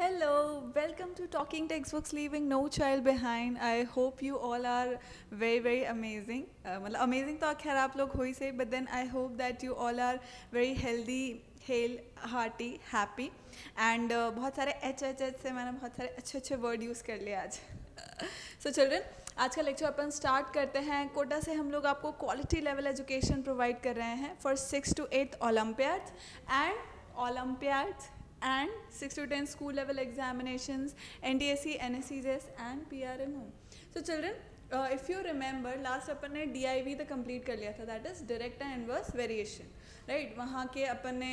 Hello, welcome to Talking Textbooks Leaving No Child Behind. I hope you all are very amazing. मतलब amazing तो खैर आप लोग हो ही से, but then I hope that you all are very healthy, hale, hearty, happy and बहुत सारे H से मैंने बहुत सारे अच्छे वर्ड यूज़ कर लिए आज. So children, आज का लेक्चर अपन स्टार्ट करते हैं. कोटा से हम लोग आपको क्वालिटी लेवल एजुकेशन प्रोवाइड कर रहे हैं for 6 to 8 Olympiads and 6 to 10 school level examinations, NDSC, NSCS and PRMO. So children, if you remember last अपन ने DIV तो complete कर लिया था, that is direct and inverse variation, right? वहाँ के अपन ने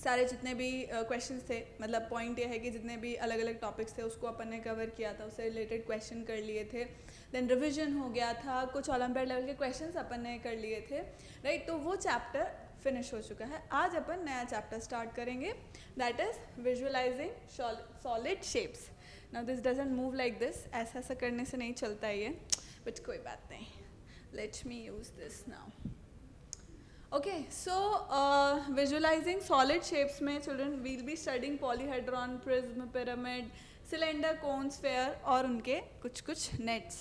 सारे जितने भी क्वेश्चंस थे, मतलब पॉइंट ये है कि जितने भी अलग अलग टॉपिक्स थे उसको अपन ने कवर किया था, उससे रिलेटेड क्वेश्चन कर लिए थे. देन रिवीजन हो गया था, कुछ ओलंपियाड लेवल के क्वेश्चंस अपन ने कर लिए थे, राइट? तो वो चैप्टर फिनिश हो चुका है. आज अपन नया चैप्टर स्टार्ट करेंगे, that is visualising solid shapes. Now this doesn't move like this, ऐसा करने से नहीं चलता है ये, बट कोई बात नहीं. Let me use this now. Okay, so visualizing solid shapes में children we'll be studying polyhedron, prism, pyramid, cylinder, cone, sphere और उनके कुछ nets,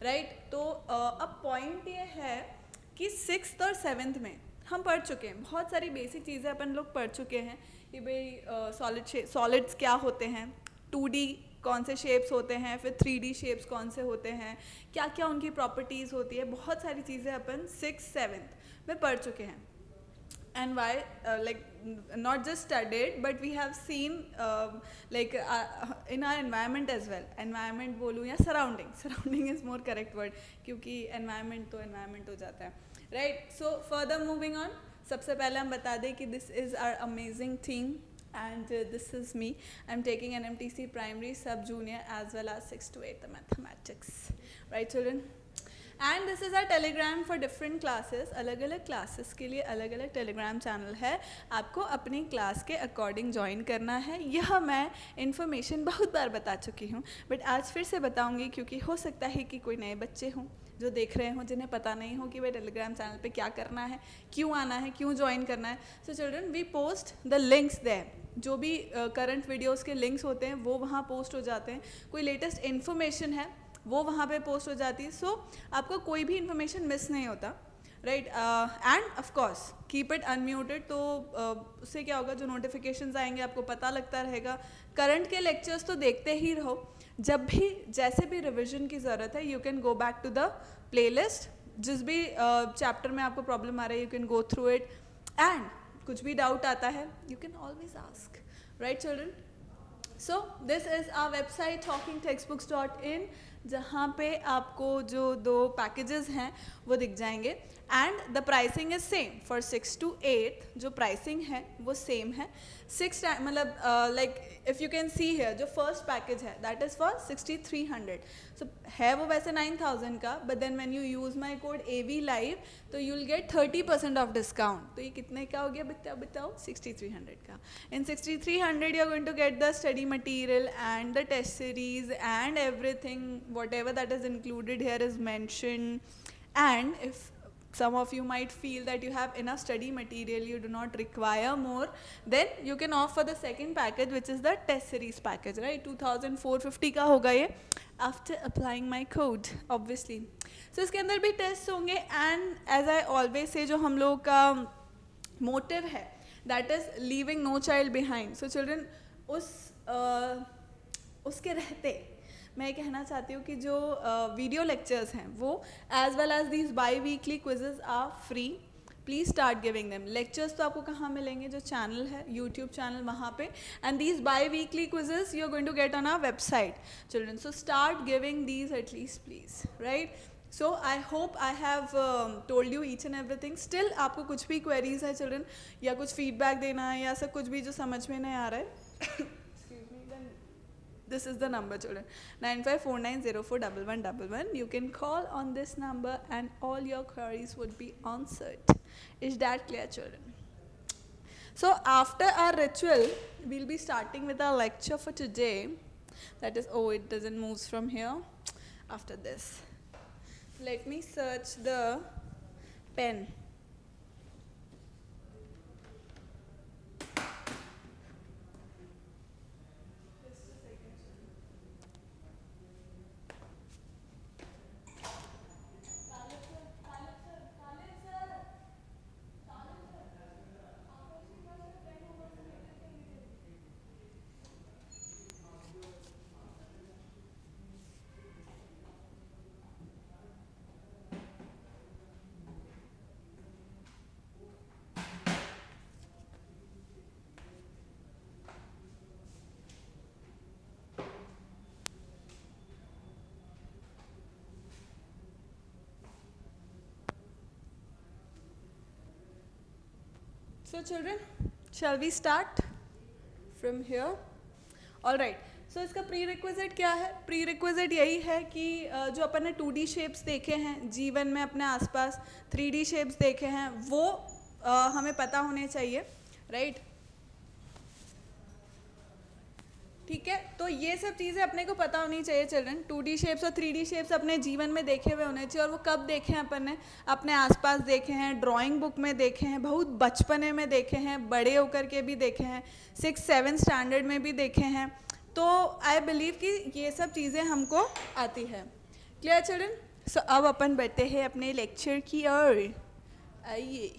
right? तो अब point ये है कि 6th और 7th में हम पढ़ चुके हैं, बहुत सारी बेसिक चीज़ें अपन लोग पढ़ चुके हैं कि भाई सॉलिड्स क्या होते हैं, 2D कौन से शेप्स होते हैं, फिर 3D शेप्स कौन से होते हैं, क्या क्या उनकी प्रॉपर्टीज़ होती है, बहुत सारी चीज़ें अपन 6th-7th में पढ़ चुके हैं. And why like not just studied but we have seen like in our environment as well. Environment बोलूँ या surrounding is more correct word क्योंकि environment तो environment हो जाता है, right? So further moving on, सबसे पहले हम बता दें कि this is our amazing team and this is me. I'm taking NMTC primary, sub junior as well as 6 to 8 mathematics, right children? And this is our Telegram for different classes. अलग अलग classes के लिए अलग अलग Telegram channel है, आपको अपनी class के अकॉर्डिंग ज्वाइन करना है. यह मैं इन्फॉर्मेशन बहुत बार बता चुकी हूँ, बट आज फिर से बताऊँगी क्योंकि हो सकता है कि कोई नए बच्चे हों जो देख रहे हों जिन्हें पता नहीं हो कि भाई टेलीग्राम चैनल पे क्या करना है, क्यों आना है, क्यों ज्वाइन करना है. So children, we post the links there. जो भी करंट वीडियोज़ के लिंक्स होते हैं वो वहाँ पोस्ट हो जाते हैं. कोई लेटेस्ट इन्फॉर्मेशन है वो वहाँ पे पोस्ट हो जाती है. सो आपको कोई भी इन्फॉर्मेशन मिस नहीं होता, right? End of course keep it unmuted. तो उससे क्या होगा, जो नोटिफिकेशंस आएंगे आपको पता लगता रहेगा. करंट के लेक्चर्स तो देखते ही रहो, जब भी जैसे भी रिविजन की ज़रूरत है you can go back to the playlist. जिस भी चैप्टर में आपको प्रॉब्लम आ रहा है you can go through it, and कुछ भी डाउट आता है you can always ask, right children? So this is our website talkingtextbooks.in, जहाँ पे आपको जो 2 पैकेजेस हैं वो दिख जाएंगे. And the pricing is same for 6 to 8. जो प्राइसिंग है वो सेम है. 6 मतलब like if you can see here, जो फर्स्ट पैकेज है दैट इज़ फॉर 6300. सो है वो वैसे 9000 का, but then when you use my code AV live तो you will get 30% off discount. तो ये कितने का हो गया बताओ? 6300 का. In 6300 you are going to get the study material and the test series and everything. Whatever that is included here is mentioned. And if some of you might feel that you have enough study material, you do not require more, then you can opt for the second package which is the test series package, right? 2450 का होगा ये after applying my code obviously. So इसके अंदर भी test होंगे. and as I always say, जो हम लोगों का मोटिव है that is leaving no child behind. So children, उसके रहते मैं कहना चाहती हूँ कि जो वीडियो लेक्चर्स हैं वो as well as these biweekly quizzes are free. Please start giving them. Lectures तो आपको कहाँ मिलेंगे? जो चैनल है यूट्यूब चैनल, वहाँ पे. And these biweekly quizzes you are going to get on our website children. So start giving these at least please, right? So I hope I have told you each and everything. Still आपको कुछ भी queries है children, या कुछ feedback देना है या ऐसा कुछ भी जो समझ में नहीं आ रहा है, this is the number children, 9549041111. you can call on this number and all your queries would be answered. Is that clear children? So after our ritual we'll be starting with our lecture for today. That is, oh, it doesn't move from here. After this, let me search the pen. So children, shall we start from here? All right. So इसका pre requisite क्या है? Pre requisite यही है कि जो अपन ने 2D shapes देखे हैं जीवन में अपने आसपास, 3D शेप्स देखे हैं, वो हमें पता होने चाहिए, राइट? ठीक है, तो ये सब चीज़ें अपने को पता होनी चाहिए चिल्ड्रन। 2D शेप्स और 3D शेप्स अपने जीवन में देखे हुए होने चाहिए। और वो कब देखे हैं अपन ने? अपने आसपास देखे हैं, ड्राइंग बुक में देखे हैं, बहुत बचपने में देखे हैं, बड़े होकर के भी देखे हैं, 6-7 स्टैंडर्ड में भी देखे हैं। तो आई बिलीव कि ये सब चीज़ें हमको आती है। Clear children? सो अब अपन बढ़ते हैं अपने लेक्चर की ओर। आइए,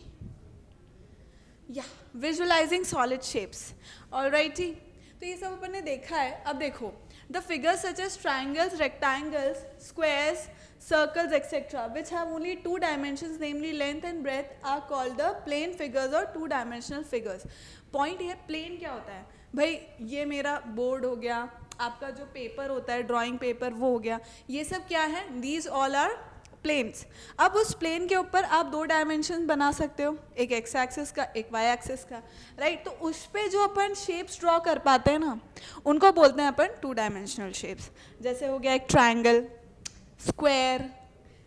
या विजुअलाइजिंग सॉलिड शेप्स। ऑलराइटी, तो ये सब अपन ने देखा है। अब देखो, the figures such as triangles, rectangles, squares, circles etcetera which have only 2 dimensions namely length and breadth are called the plane figures और 2 dimensional फिगर्स। पॉइंट ये, प्लेन क्या होता है भाई? ये मेरा बोर्ड हो गया, आपका जो पेपर होता है ड्राइंग पेपर वो हो गया, ये सब क्या है? These all are planes. अब उस प्लेन के ऊपर आप 2 डायमेंशन बना सकते हो, एक एक्स एक्सिस का, एक वाई एक्सिस का, राइट? तो उस पे जो अपन शेप्स ड्रॉ कर पाते हैं ना, उनको बोलते हैं अपन 2 डायमेंशनल शेप्स। जैसे हो गया एक triangle, square,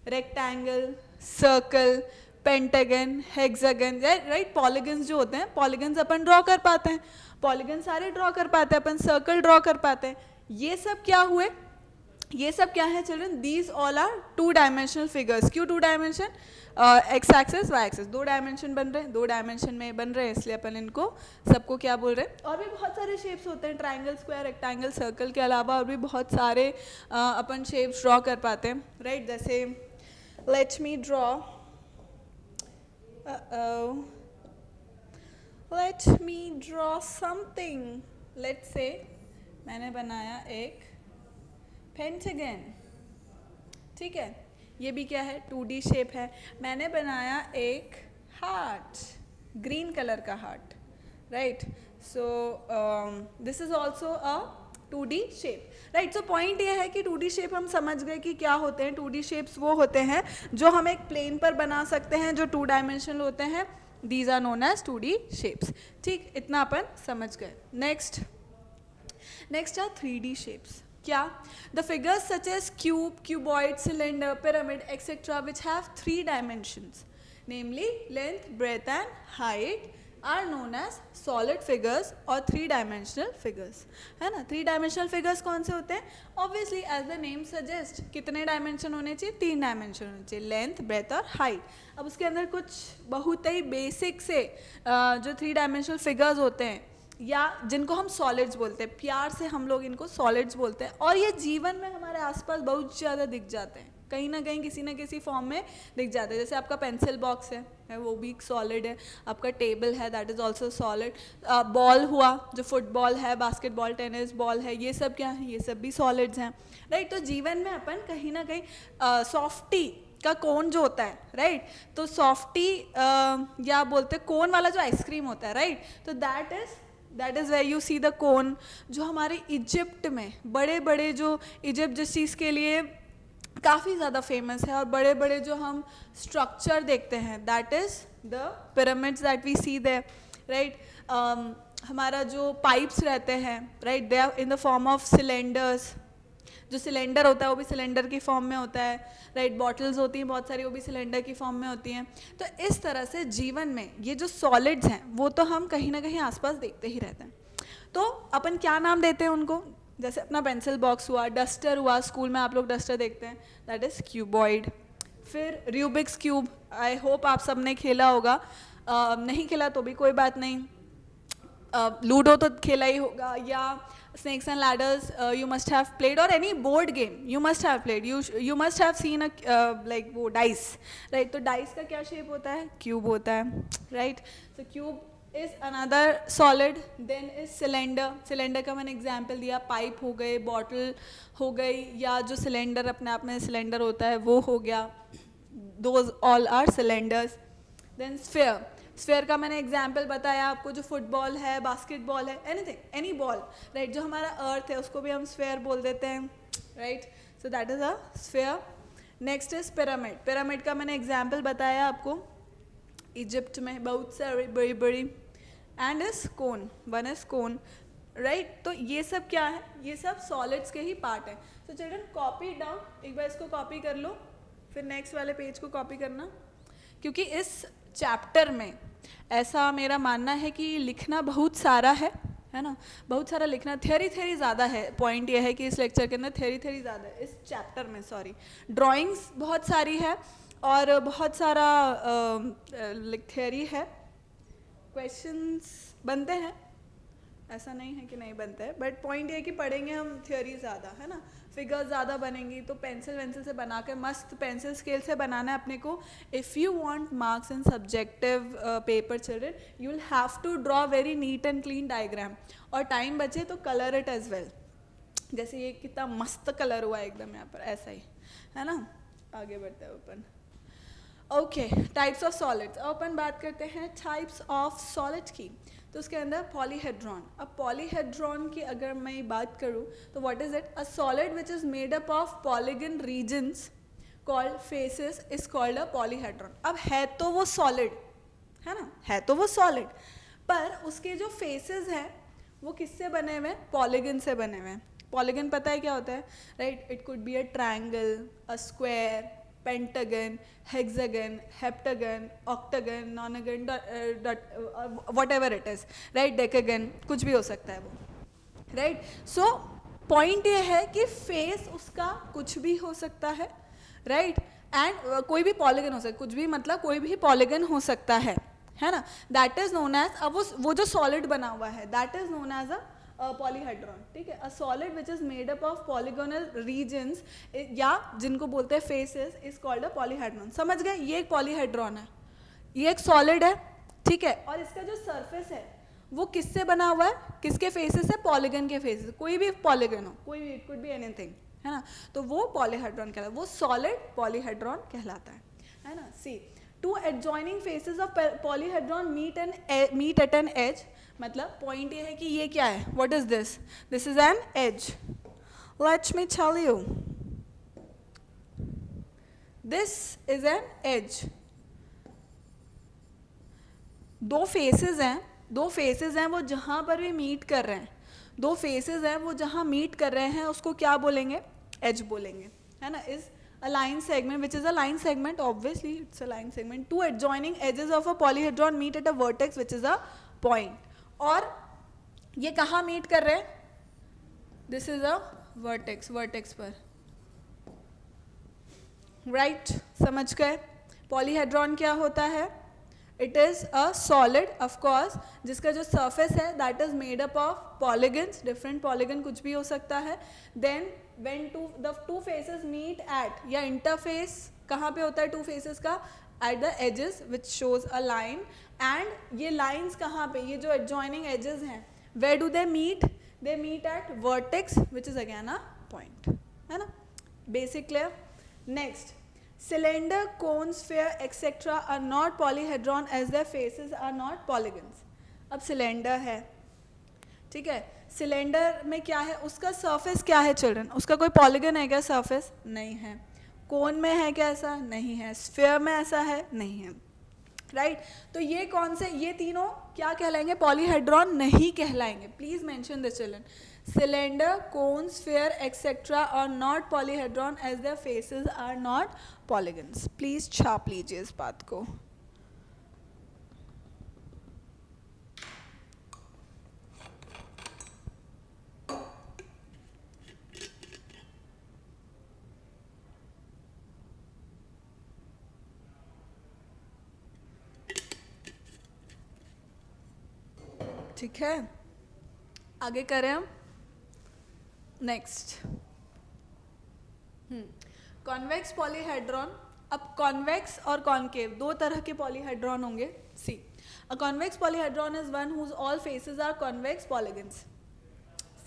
rectangle, circle, pentagon, hexagon, right? Polygons जो होते हैं, पॉलीगन्स अपन ड्रॉ कर पाते हैं, पॉलीगन सारे ड्रॉ कर पाते हैं अपन, सर्कल ड्रॉ कर पाते हैं। ये सब क्या हुए? ये सब क्या है children? These all are 2 dimensional figures. क्यों 2 dimension? X axis, Y axis, 2 dimension बन रहे हैं, 2 डायमेंशन में बन रहे हैं, इसलिए अपन इनको सबको क्या बोल रहे हैं? और भी बहुत सारे शेप्स होते हैं, ट्राइंगल, स्क्वायर, रेक्टेंगल, सर्कल के अलावा और भी बहुत सारे अपन शेप्स ड्रॉ कर पाते हैं, राइट? जैसे late me draw, late me draw something. Let's say मैंने बनाया एक पेंटागन, ठीक है? ये भी क्या है? 2D शेप है। मैंने बनाया एक हार्ट, ग्रीन कलर का heart, right? So this is also a 2D shape, right? So point ये है कि 2D शेप हम समझ गए कि क्या होते हैं। 2D शेप्स वो होते हैं जो हम एक प्लेन पर बना सकते हैं, जो 2 डायमेंशनल होते हैं। These are known as 2D shapes, ठीक? इतना अपन समझ गए। Next are 3D shapes. क्या? The figures such as cube, cuboid, cylinder, pyramid etcetera which have 3 dimensions namely length, breadth and height are known as solid figures और 3 dimensional figures, है ना? 3 dimensional figures कौन से होते हैं? Obviously as the name suggest, कितने dimension होने चाहिए? 3 डायमेंशन होने चाहिए, लेंथ, ब्रेथ और हाइट। अब उसके अंदर कुछ बहुत ही बेसिक से जो 3 डायमेंशनल फिगर्स होते हैं, या जिनको हम सॉलिड्स बोलते हैं, प्यार से हम लोग इनको सॉलिड्स बोलते हैं, और ये जीवन में हमारे आसपास बहुत ज़्यादा दिख जाते हैं, कहीं ना कहीं किसी ना किसी फॉर्म में दिख जाते हैं। जैसे आपका पेंसिल बॉक्स है वो भी सॉलिड है, आपका टेबल है that is also solid, ball हुआ जो फुटबॉल है, बास्केटबॉल, टेनिस बॉल है, ये सब क्या है? ये सब भी सॉलिड्स हैं, राइट? तो जीवन में अपन कहीं ना कहीं सॉफ्टी का कोन जो होता है, राइट? तो सॉफ्टी या बोलते कोन वाला जो आइसक्रीम होता है, राइट? तो that is where you see the cone. जो हमारे इजिप्ट में बड़े बड़े जो इजिप्ट जिस चीज़ के लिए काफ़ी ज़्यादा फेमस है, और बड़े बड़े जो हम स्ट्रक्चर देखते हैं, that is the pyramids that we see there, right? हमारा जो पाइप्स रहते हैं, right, they are in the form of cylinders. जो सिलेंडर होता है वो भी सिलेंडर की फॉर्म में होता है, राइट? बॉटल्स होती हैं बहुत सारी, वो भी सिलेंडर की फॉर्म में होती हैं। तो इस तरह से जीवन में ये जो सॉलिड्स हैं वो तो हम कहीं ना कहीं आसपास देखते ही रहते हैं। तो अपन क्या नाम देते हैं उनको? जैसे अपना पेंसिल बॉक्स हुआ, डस्टर हुआ, स्कूल में आप लोग डस्टर देखते हैं, दैट इज़ क्यूबॉइड। फिर रूबिक्स क्यूब, आई होप आप सब ने खेला होगा, नहीं खेला तो भी कोई बात नहीं, लूडो तो खेला ही होगा, या snakes and ladders you must have played, or any board game you must have played, you must have seen a like वो dice, right? तो dice का क्या shape होता है? cube होता है, right? so cube is another solid, then is cylinder का मैंने example दिया, pipe हो गए, bottle हो गई, या जो cylinder अपने आप में cylinder होता है वो हो गया, those all are cylinders. then sphere का मैंने एग्जाम्पल बताया आपको, जो फुटबॉल है, बास्केटबॉल है, एनीथिंग, एनी बॉल, राइट? जो हमारा अर्थ है उसको भी हम स्फेयर बोल देते हैं, right? So that is a sphere. Next is pyramid. Pyramid का मैंने एग्जाम्पल बताया आपको, इजिप्ट में बहुत सारी बड़ी बड़ी, and is cone, one is cone, right. तो ये सब क्या है, ये सब सॉलिड्स के ही पार्ट है. तो चिल्ड्रन कॉपी डाउन, एक बार इसको कॉपी कर लो, फिर नेक्स्ट वाले पेज को कॉपी करना, क्योंकि इस चैप्टर में ऐसा मेरा मानना है कि लिखना बहुत सारा है ना, बहुत सारा लिखना, थ्योरी ज़्यादा है. पॉइंट ये है कि इस लेक्चर के अंदर थ्योरी ज़्यादा है, इस चैप्टर में, सॉरी, ड्राइंग्स बहुत सारी है और बहुत सारा थ्योरी है. क्वेश्चंस बनते हैं, ऐसा नहीं है कि नहीं बनता है, बट पॉइंट ये है कि पढ़ेंगे हम थ्योरी ज़्यादा, है ना, फिगर्स ज़्यादा बनेंगी. तो पेंसिल वेंसिल से बना के मस्त पेंसिल स्केल से बनाना है अपने को. If you want marks in subjective paper children, you will have to draw very neat and clean diagram. और टाइम बचे तो कलर इट एज वेल. जैसे ये कितना मस्त कलर हुआ है एकदम यहाँ पर, ऐसा ही, है ना. आगे बढ़ते हैं अपन. Okay, types of solids. अपन बात करते हैं टाइप्स ऑफ सॉलिड की. तो उसके अंदर पॉलीहेड्रॉन. अब पॉलीहेड्रॉन की अगर मैं बात करूँ तो what is it, a solid which is made up of polygon regions called faces is called a polyhedron. अब है तो वो सॉलिड, है ना, है तो वो सॉलिड, पर उसके जो फेसेस हैं वो किससे बने हुए हैं, पॉलीगन से बने हुए हैं. पॉलीगन पता है क्या होता है, right. It could be a triangle, a square, pentagon, hexagon, heptagon, octagon, nonagon, whatever it is, right, decagon, कुछ भी हो सकता है वो, राइट. सो पॉइंट ये है कि फेस उसका कुछ भी हो सकता है, राइट. एंड कोई भी पॉलीगन हो सकता है, कुछ भी मतलब कोई भी पॉलीगन हो सकता है ना. दैट इज नोन एज, अब वो जो सॉलिड बना हुआ है that is known as a polyhedron. ठीक है, a solid which is made up of polygonal regions, या जिनको बोलते हैं faces, is called a polyhedron. समझ गए, ये एक पॉलीहेड्रॉन है, ये एक सॉलिड है, ठीक है. और इसका जो सरफेस है वो किससे बना हुआ है, किसके फेसेस है, पॉलीगन के फेसेस. कोई भी पॉलीगन हो, कोई भी, इट कुड बी एनीथिंग, है ना. तो वो पॉलीहेड्रॉन कहलाता है, वो सॉलिड पॉलीहेड्रॉन कहलाता है ना. See, two adjoining faces of polyhedron meet at an edge. मतलब पॉइंट ये है कि ये क्या है, what is this, this is an edge. Let me tell you, this is an edge. दो फेसेस हैं वो जहां पर भी मीट कर रहे हैं, दो फेसेस हैं वो जहां मीट कर रहे हैं उसको क्या बोलेंगे, एज बोलेंगे, है ना. Is a line segment, which is a line segment, obviously it's a line segment. Two adjoining edges of a polyhedron meet at a vertex, which is a point. और ये कहाँ मीट कर रहे हैं, this is a vertex, vertex पर, right. समझ गए. Polyhedron क्या होता है, it is a solid of course, जिसका जो सरफेस है that is made up of polygons, different polygon कुछ भी हो सकता है. Then when the two faces meet at, या इंटरफेस कहाँ पे होता है टू फेसेस का, at the edges which shows a line. and ये lines कहाँ पे, ये जो adjoining edges हैं, where do they meet, they meet at vertex which is again a point, है ना. basic clear. next, cylinder, cone, sphere etc are not polyhedron as their faces are not polygons. अब cylinder है, ठीक है. Cylinder में क्या है, उसका सरफेस क्या है चिल्ड्रन, उसका कोई पॉलीगन है क्या, सरफेस नहीं है. कोन में है क्या, ऐसा नहीं है. स्फीयर में ऐसा है, नहीं है, राइट. तो ये कौन से, ये तीनों क्या कहलाएंगे, पॉलीहेड्रॉन नहीं कहलाएंगे. Please mention this children. Cylinder, cone, sphere etcetera are not polyhedron as their faces are not polygons. Please छाप लीजिए इस बात को. ठीक है, आगे करें हम. Next, convex polyhedron. अब कॉन्वेक्स और कॉन्केव दो तरह के पॉलीहेड्रॉन होंगे. See, a convex polyhedron is one whose all faces are convex polygons.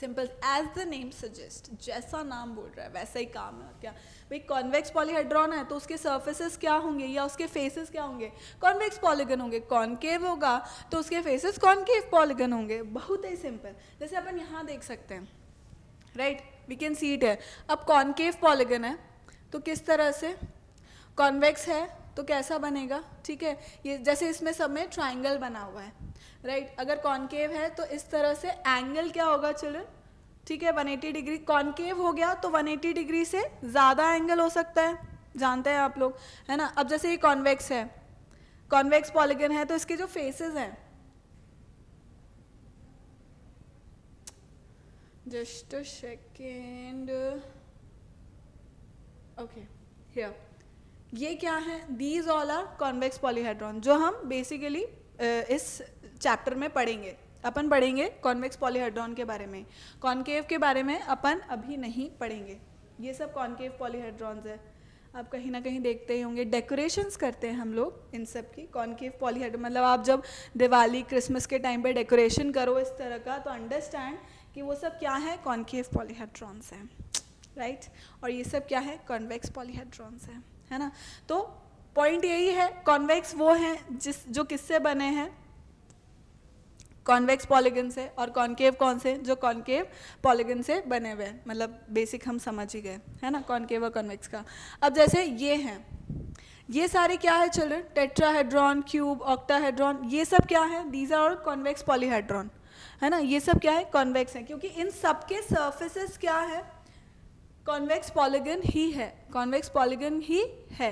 Simple, as the name suggest, जैसा नाम बोल रहा है वैसा ही काम है. क्या भाई, कॉन्वेक्स पॉलीहेड्रॉन है तो उसके सर्फेसेस क्या होंगे या उसके फेसेस क्या होंगे, कॉन्वेक्स पॉलीगन होंगे. कॉन्केव होगा तो उसके फेसेस कॉन्केव पॉलीगन होंगे. बहुत ही सिंपल. जैसे अपन यहाँ देख सकते हैं, right, we can see it है. अब कॉन्केव पॉलीगन है तो किस तरह से, कॉन्वेक्स है तो कैसा बनेगा, ठीक है। ये जैसे इसमें सब में ट्राइंगल बना हुआ है, राइट। अगर कॉन्केव है तो इस तरह से एंगल क्या होगा चिल्ड्रन, ठीक है, 180 डिग्री। कॉन्केव हो गया तो 180 डिग्री से ज़्यादा एंगल हो सकता है, जानते हैं आप लोग, है ना। अब जैसे ये कॉन्वेक्स है, कॉन्वेक्स पॉलीगन है, तो इसके जो फेसेस हैं, just a second, okay here, ये क्या है, these all are convex polyhedron, जो हम बेसिकली इस चैप्टर में पढ़ेंगे। अपन पढ़ेंगे कॉन्वेक्स पॉलीहेड्रॉन के बारे में, कॉन्केव के बारे में अपन अभी नहीं पढ़ेंगे। ये सब कॉन्केव पॉलीहेड्रॉन्स है, आप कहीं ना कहीं देखते ही होंगे, डेकोरेशंस करते हैं हम लोग इन सब की। कॉन्केव पॉलीहेड्रॉन मतलब आप जब दिवाली क्रिसमस के टाइम पे डेकोरेशन करो इस तरह का, तो अंडरस्टैंड कि वो सब क्या है, कॉन्केव पॉलीहेड्रॉन्स हैं, राइट। और ये सब क्या है, कॉन्वेक्स पॉलीहेड्रॉन्स हैं, है ना। तो पॉइंट यही है, कॉन्वेक्स वो हैं जो किससे बने हैं, कॉन्वेक्स पॉलीगन से, और कॉन्केव कौन से, जो कॉन्केव पॉलीगन से बने हुए हैं। मतलब बेसिक हम समझ ही गए, है ना, कॉन्केव और कॉन्वेक्स का। अब जैसे ये हैं, ये सारे क्या है चिल्ड्रन, टेट्राहेड्रॉन, क्यूब, ऑक्टाहेड्रॉन, ये सब क्या है, दीज आर कॉन्वेक्स पॉलीहेड्रॉन, है ना। ये सब क्या है, कॉन्वेक्स है, क्योंकि इन सबके सर्फेसेस क्या है, कॉन्वेक्स पॉलीगन ही है, कॉन्वेक्स पॉलीगन ही है,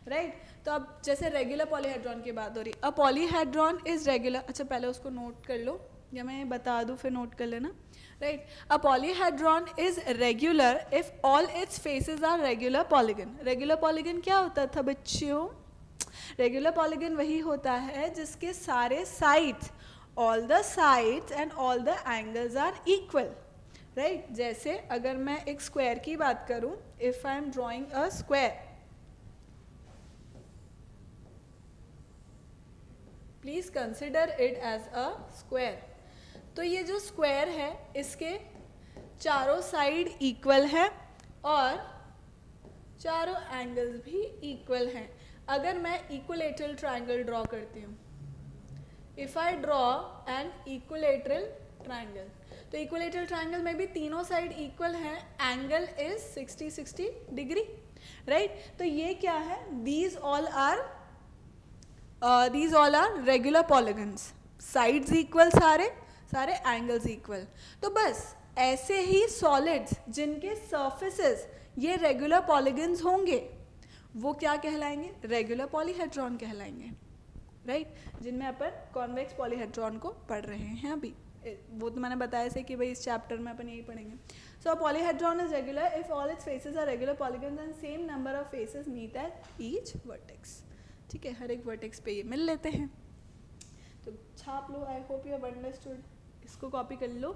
राइट। तो अब जैसे रेगुलर पॉलीहेड्रॉन की बात हो रही, अ पॉलीहेड्रॉन इज रेगुलर, अच्छा पहले उसको नोट कर लो, या मैं बता दूं फिर नोट कर लेना, right. A polyhedron is regular if all its faces are regular polygon. Regular polygon क्या होता था बच्चों, रेगुलर पॉलीगन वही होता है जिसके सारे sides, all the sides and all the angles are equal, right. जैसे अगर मैं एक स्क्वायर की बात करूं, if I am drawing a square, please consider it as a square. तो ये जो स्क्वायर है इसके चारों साइड इक्वल है और चारों एंगल्स भी इक्वल हैं। अगर मैं इक्विलेटरल ट्रायंगल ड्रॉ करती हूँ, if I draw an equilateral triangle, तो इक्विलेटरल ट्रायंगल में भी तीनों साइड इक्वल हैं, एंगल इज 60 डिग्री, राइट। तो ये क्या है, these all are regular polygons, sides equal, सारे सारे एंगल्स इक्वल। तो बस ऐसे ही सॉलिड्स जिनके सर्फेसेस ये रेगुलर पॉलीगन्स होंगे वो क्या कहलाएंगे, रेगुलर पॉलीहेड्रॉन कहलाएंगे, राइट। जिनमें अपन कॉन्वेक्स पॉलीहेड्रॉन को पढ़ रहे हैं अभी, वो तो मैंने बताया से कि भाई इस चैप्टर में अपन यही पढ़ेंगे। So polyhedron is regular if all its faces are regular polygons and same number of faces meet at each vertex, ठीक है, हर एक वर्टेक्स पे ये मिल लेते हैं। तो छाप लो, I hope you have understood, इसको कॉपी कर लो।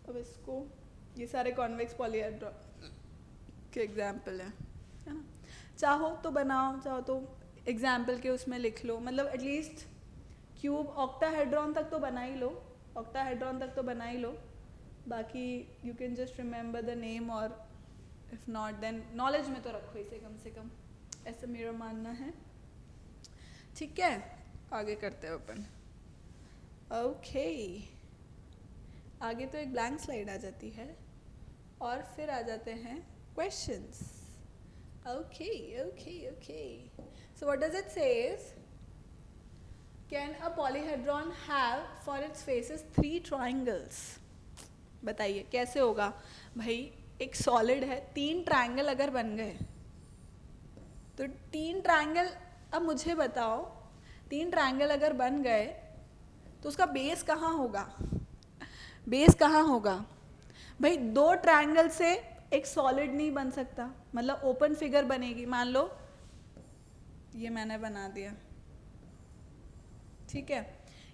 अब इसको, ये सारे कॉन्वेक्स पॉलीहेड्रॉन के एग्जाम्पल है ना। चाहो तो बनाओ, चाहो तो एग्जाम्पल के उसमें लिख लो, मतलब एटलीस्ट क्यूब ऑक्टाहेड्रॉन तक तो बना ही लो, ऑक्टाहेड्रॉन तक तो बना ही लो, बाकी you can just remember the name, और इफ नॉट देन नॉलेज में तो रखो इसे कम से कम, ऐसा मेरा मानना है, ठीक है। आगे करते हैं अपन, ओके। आगे तो एक ब्लैंक स्लाइड आ जाती है और फिर आ जाते हैं questions, okay okay okay. So what does it says, can a polyhedron have for its faces 3 triangles. बताइए कैसे होगा भाई, एक सॉलिड है, 3 ट्रायंगल अगर बन गए तो 3 ट्रायंगल, अब मुझे बताओ 3 ट्रायंगल अगर बन गए तो उसका बेस कहाँ होगा, बेस कहाँ होगा भाई। 2 ट्रायंगल से एक सॉलिड नहीं बन सकता, मतलब ओपन फिगर बनेगी। मान लो ये मैंने बना दिया, ठीक है,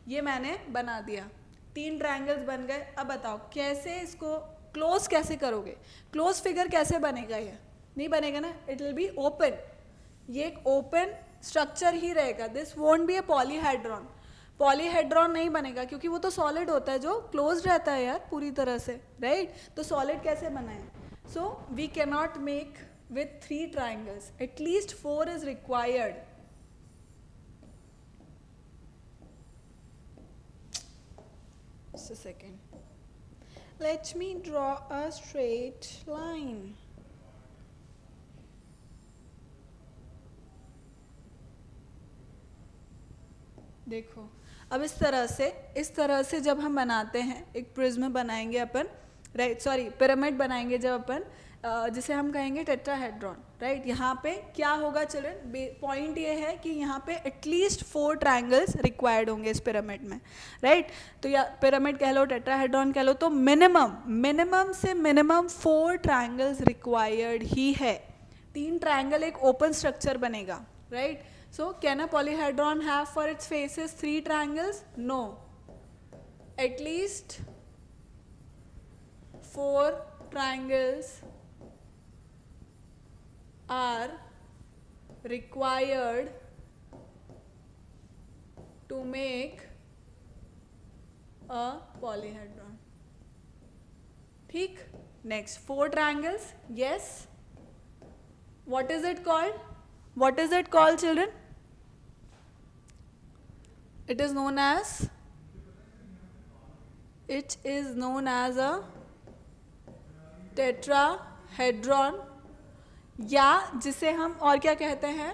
ये मैंने बना दिया, 3 ट्रायंगल्स बन गए। अब बताओ कैसे इसको क्लोज कैसे करोगे, क्लोज फिगर कैसे बनेगा, ये नहीं बनेगा ना, इट विल बी ओपन, ये एक ओपन स्ट्रक्चर ही रहेगा, this won't be a polyhedron. Polyhedron नहीं बनेगा क्योंकि वो तो सॉलिड होता है जो क्लोज रहता है यार पूरी तरह से, राइट। तो सॉलिड कैसे बनाए, so we can not make with 3 triangles, at least 4 is required. Just a second. Let me draw a straight line. देखो अब इस तरह से जब हम बनाते हैं एक प्रिज्म बनाएंगे अपन, राइट, सॉरी पिरामिड बनाएंगे जब अपन, जिसे हम कहेंगे टेट्राहेड्रॉन, राइट। यहाँ पे क्या होगा चिल्ड्रन, पॉइंट ये है कि यहाँ पे एटलीस्ट 4 ट्रायंगल्स रिक्वायर्ड होंगे इस पिरामिड में, राइट। तो या पिरामिड कह लो, टेट्राहेड्रॉन कह लो, तो मिनिमम से मिनिमम 4 ट्रायंगल्स रिक्वायर्ड ही है। 3 ट्रायंगल एक ओपन स्ट्रक्चर बनेगा, right. So can a polyhedron have for its faces 3 triangles? No. At least 4 triangles are required to make a polyhedron. ठीक, next 4 triangles, yes. What is it called? What is it called, children? It is known as a tetrahedron, या जिसे हम और क्या कहते हैं,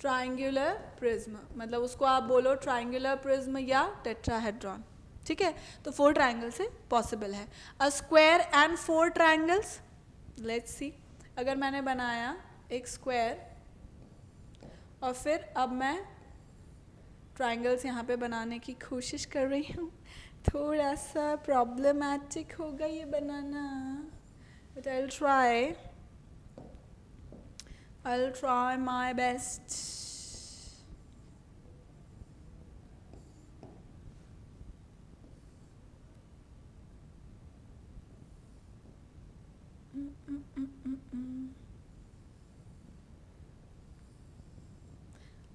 triangular prism, मतलब उसको आप बोलो ट्रायंगुलर प्रिज्म या टेट्राहेड्रॉन, ठीक है। तो 4 ट्रायंगल से पॉसिबल है। A square and 4 triangles, let's see. अगर मैंने बनाया एक स्क्वायर और फिर अब मैं ट्रायंगल्स यहाँ पे बनाने की कोशिश कर रही हूँ, थोड़ा सा प्रॉब्लमैटिक होगा ये बनाना, but I'll try my best.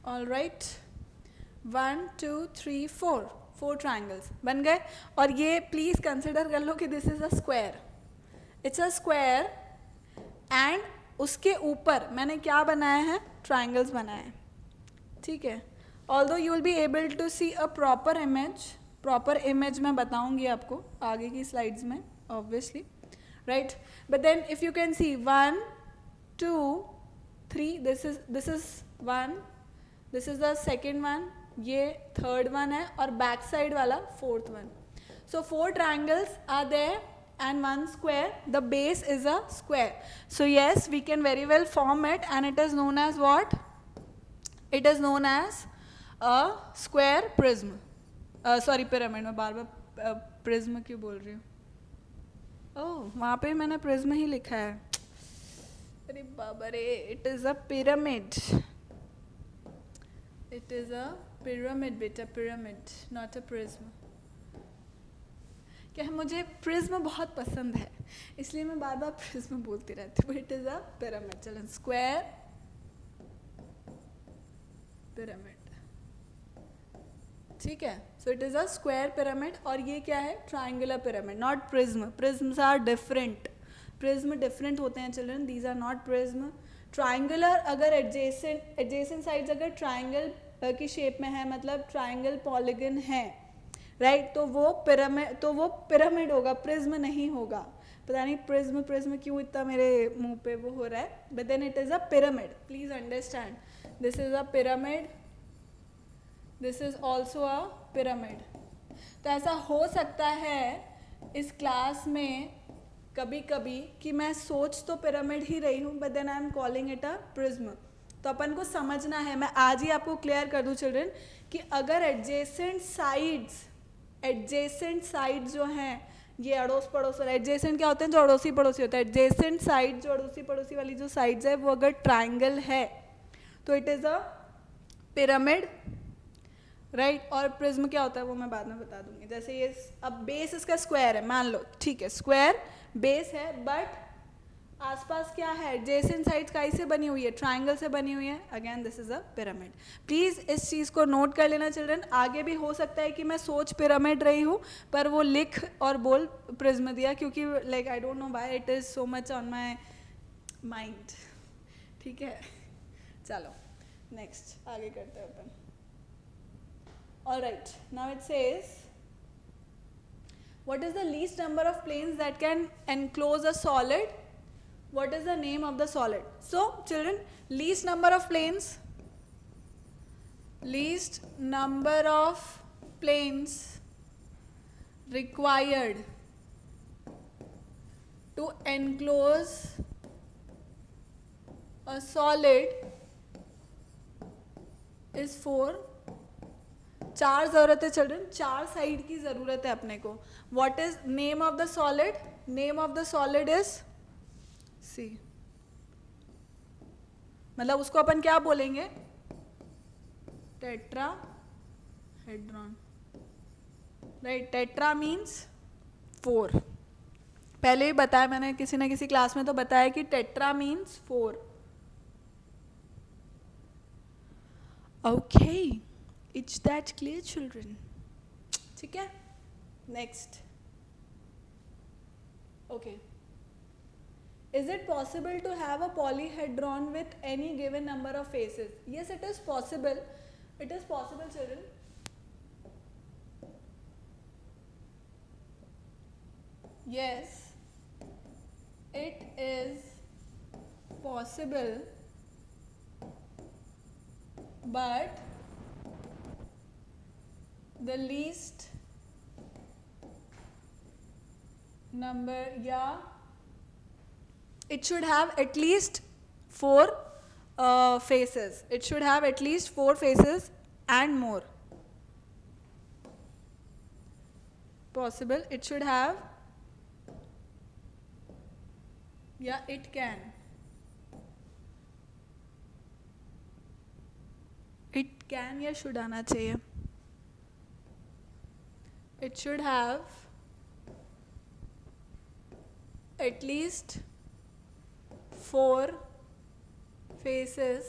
All right, 1 2 3 4 triangles बन गए। और ये प्लीज कंसिडर कर लो कि this is a square, it's a square, and उसके ऊपर मैंने क्या बनाया है, ट्राइंगल्स बनाए हैं, ठीक है। Although you will be able to see a proper image मैं बताऊंगी आपको आगे की स्लाइड्स में obviously, right. But then if you can see 1 2 3, this is 1, this is the second one, ये थर्ड वन है, और बैक साइड वाला fourth one. So 4 triangles are there and 1 square, the base is a square. So yes, we can very well form it, and it is known as what? It is known as a square prism. Sorry, pyramid, मैं बार बार prism क्यों बोल रही हूँ? ओह, वहाँ पे मैंने prism ही लिखा है, अरे बाबा रे, it is a pyramid. It is a pyramid बेटा, pyramid, not a prism. क्या, मुझे प्रिज्म बहुत पसंद है इसलिए मैं बार बार प्रिज्म बोलती रहती हूँ। इट इज अ पिरामिड, चलो स्क्वायर पिरामिड, ठीक है। So it is a square pyramid, और ये क्या है, triangular pyramid, not prism. Prisms are different, prism different होते हैं children, these are not prism. Triangular अगर एडजेसेंट साइड्स अगर ट्रायंगल की शेप में है, मतलब ट्रायंगल पॉलीगन है, राइट, तो वो पिरामिड होगा, प्रिज्म नहीं होगा। पता नहीं प्रिज्म क्यों इतना मेरे मुंह पे वो हो रहा है, but then it is a pyramid, please understand, this is a pyramid, this is also a pyramid. तो ऐसा हो सकता है इस क्लास में कभी कभी कि मैं सोच तो पिरामिड ही रही हूँ, but then I am calling it a prism. तो अपन को समझना है, मैं आज ही आपको क्लियर कर दूँ चिल्ड्रन, कि अगर एडजेसेंट साइड्स जो हैं, ये अड़ोस पड़ोस वाला, एडजेसेंट क्या होते हैं, जो अड़ोसी पड़ोसी होता है, एडजेसेंट साइड जो अड़ोसी पड़ोसी वाली जो साइड्स है, वो अगर ट्रायंगल है तो it is a pyramid, right. और प्रिज्म क्या होता है वो मैं बाद में बता दूंगी। जैसे ये अब बेस इसका स्क्वायर है, मान लो, ठीक है, स्क्वायर बेस है, बट आसपास क्या है, एडजेसेंट साइड्स काई से बनी हुई है, ट्रायंगल से बनी हुई है, again this is a pyramid. Please इस चीज को नोट कर लेना चिल्ड्रन। आगे भी हो सकता है कि मैं सोच पिरामिड रही हूँ पर वो लिख और बोल प्रिज्म दिया, क्योंकि like I don't know why it is so much on my mind, ठीक है। चलो नेक्स्ट आगे करते हैं अपन। Alright, now it says What is the least number of planes that can enclose a solid? What is the name of the solid? So children, least number of planes required to enclose a solid is 4. 4 ज़रूरत है children, 4 side की ज़रूरत है अपने को. What is name of the solid? Name of the solid is C. मतलब उसको अपन क्या बोलेंगे? टेट्राहेड्रॉन. Right, tetra means 4. पहले ही बताया मैंने किसी न किसी क्लास में तो बताया कि tetra means 4. Okay, it's that clear children? ठीक है, next. Okay, is it possible to have a polyhedron with any given number of faces? Yes, it is possible. It is possible, children. Yes, it is possible, but the least number, it should have at least 4 faces. It should have at least 4 faces and more. Possible. It should have, it can. It can या should आना चाहिए. It should have at least 4 faces,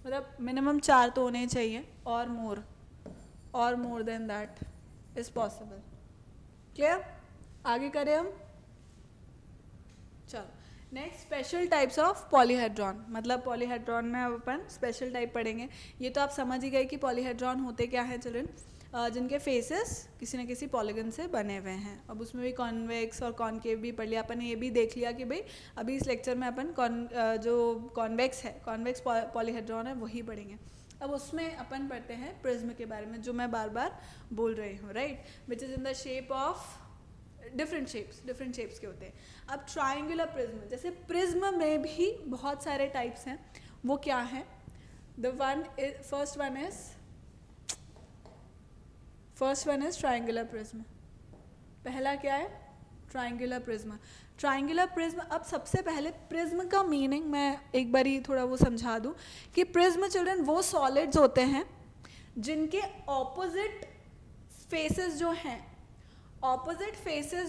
मतलब minimum 4 तो होने चाहिए, और more than that is possible. Clear? आगे करें हम. चलो, next special types of polyhedron. मतलब पॉलीहेड्रॉन में अब अपन स्पेशल टाइप पढ़ेंगे. ये तो आप समझ ही गए कि पॉलीहेड्रॉन होते क्या है चिल्ड्रन, जिनके फेसेस किसी न किसी पॉलीगन से बने हुए हैं. अब उसमें भी कॉन्वेक्स और कॉनकेव भी पढ़ लिया अपन ने. ये भी देख लिया कि भाई अभी इस लेक्चर में अपन जो कॉन्वेक्स पॉलीहेड्रॉन है वही पढ़ेंगे. अब उसमें अपन पढ़ते हैं प्रिज्म के बारे में, जो मैं बार बार बोल रही हूँ, right, which is in the shape of different shapes के होते हैं. अब ट्राइंगुलर प्रिज्म, जैसे प्रिज्म में भी बहुत सारे टाइप्स हैं. वो क्या है? First one is triangular prism. पहला क्या है? Triangular prism. ट्राइंगुलर प्रिज्म, अब सबसे पहले प्रिज्म का मीनिंग मैं एक बार ही थोड़ा वो समझा दूं कि प्रिज्म चिल्ड्रन वो सॉलिड्स होते हैं जिनके ऑपोजिट फेसेस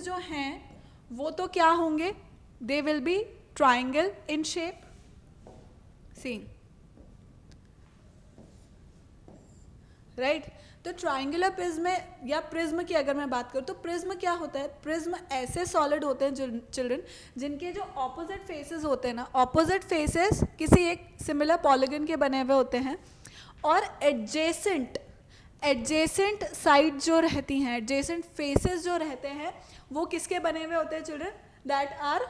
जो हैं वो तो क्या होंगे? They will be triangle in shape. See, right. तो ट्राइंगुलर प्रिज्म या प्रिज्म की अगर मैं बात करूँ तो प्रिज्म क्या होता है? प्रिज्म ऐसे सॉलिड होते हैं चिल्ड्रन जिनके जो ऑपोजिट फेसेस होते हैं ना, ऑपोजिट फेसेस किसी एक सिमिलर पॉलीगन के बने हुए होते हैं, और एडजेसेंट साइड जो रहती हैं, एडजेसेंट फेसेस जो रहते हैं, वो किसके बने हुए होते हैं children? That are